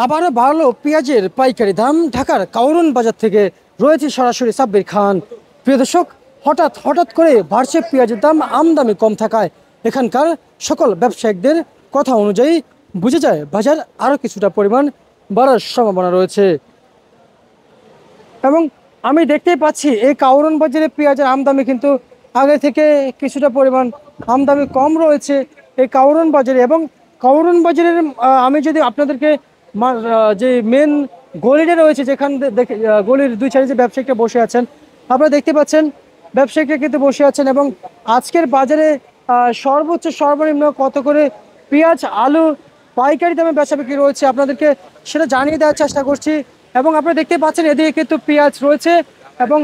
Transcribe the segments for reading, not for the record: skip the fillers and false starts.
আবারও বাড়লো পেঁয়াজের পাইকারি দাম। ঢাকার কাউরন বাজার থেকে রয়েছে সরাসরি সাব্বির খান। প্রিয় দর্শক, হঠাৎ হঠাৎ করে বাড়ছে পেঁয়াজের দাম, আমদানি কম থাকায় এখানকার সকল ব্যবসায়িকদের কথা অনুযায়ী বুঝে যায় বাজার আরও কিছুটা পরিমাণ বাড়ার সম্ভাবনা রয়েছে। এবং আমি দেখতেই পাচ্ছি এই কাউরন বাজারে পেঁয়াজের আমদানি কিন্তু আগে থেকে কিছুটা পরিমাণ আমদানি কম রয়েছে এই কাউরন বাজারে। এবং কাউরন বাজারের আমি যদি আপনাদেরকে যে মেন গলিটা রয়েছে, যেখান দেখে গলির দুই সাইডে যে ব্যবসায়িকটা বসে আছেন, আপনারা দেখতে পাচ্ছেন ব্যবসায়িকরা কিন্তু বসে আছেন। এবং আজকের বাজারে সর্বোচ্চ সর্বনিম্ন কত করে পেঁয়াজ আলু পাইকারি দামে বেচা বিক্রি রয়েছে আপনাদেরকে সেটা জানিয়ে দেওয়ার চেষ্টা করছি। এবং আপনারা দেখতে পাচ্ছেন এদিকে কিন্তু পেঁয়াজ রয়েছে। এবং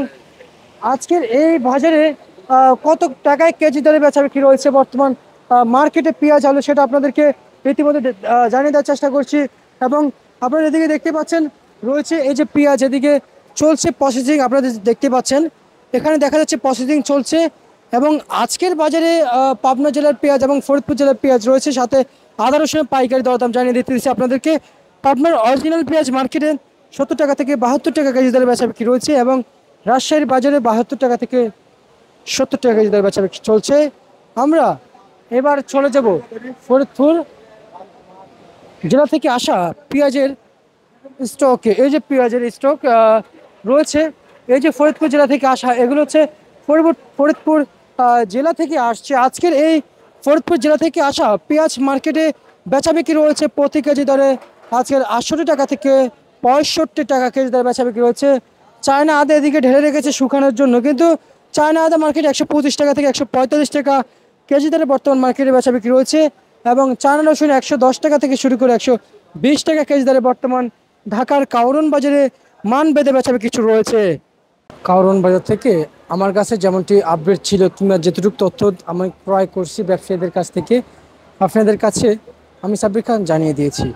আজকের এই বাজারে কত টাকায় কেজি দরে বেচা বিক্রি রয়েছে বর্তমান মার্কেটে পেঁয়াজ আলু, সেটা আপনাদেরকে ইতিমধ্যে জানিয়ে দেওয়ার চেষ্টা করছি। এবং আপনারা এদিকে দেখতে পাচ্ছেন রয়েছে এই যে পেঁয়াজ, এদিকে চলছে প্রসেসিং, আপনারা দেখতে পাচ্ছেন এখানে দেখা যাচ্ছে প্রসেসিং চলছে। এবং আজকের বাজারে পাবনা জেলার পেঁয়াজ এবং ফরিদপুর জেলার পেঁয়াজ রয়েছে, সাথে আদা রসুনের পাইকারি দরদাম জানিয়ে দিচ্ছি আপনাদেরকে। পাবনার অরিজিনাল পেঁয়াজ মার্কেটে 70 টাকা থেকে 72 টাকা কেজি দরে বেচা বিক্রি রয়েছে। এবং রাজশাহীর বাজারে 72 টাকা থেকে 70 টাকা কেজি দরে বেচা বিক্রি চলছে। আমরা এবার চলে যাব ফরিদপুর জেলা থেকে আসা পেঁয়াজের স্টকে। এই যে পেঁয়াজের স্টক রয়েছে, এই যে ফরিদপুর জেলা থেকে আসা, এগুলো হচ্ছে ফরিদপুর জেলা থেকে আসছে। আজকের এই ফরিদপুর জেলা থেকে আসা পেঁয়াজ মার্কেটে বেচা বিক্রি রয়েছে প্রতি কেজি দরে আজকের 68 টাকা থেকে 65 টাকা কেজি দরে বেচা বিক্রি রয়েছে। চায়না আদা এদিকে ঢেলে রেখেছে শুকানোর জন্য, কিন্তু চায়না আদা মার্কেটে 125 টাকা থেকে 145 টাকা কেজি দরে বর্তমান মার্কেটে বেচা বিক্রি রয়েছে। এবং চায়না রসুন 110 টাকা থেকে শুরু করে 120 টাকা কেজি দরে বর্তমান ঢাকার কাউরন বাজারে মান বেঁধে বেচা বিক্রি শুরু রয়েছে। কাউরন বাজার থেকে আমার কাছে যেমনটি আপডেট ছিল কিংবা যেটুকু তথ্য আমি ক্রয় করছি ব্যবসায়ীদের কাছ থেকে, আপনাদের কাছে আমি সাব্বির খান জানিয়ে দিয়েছি।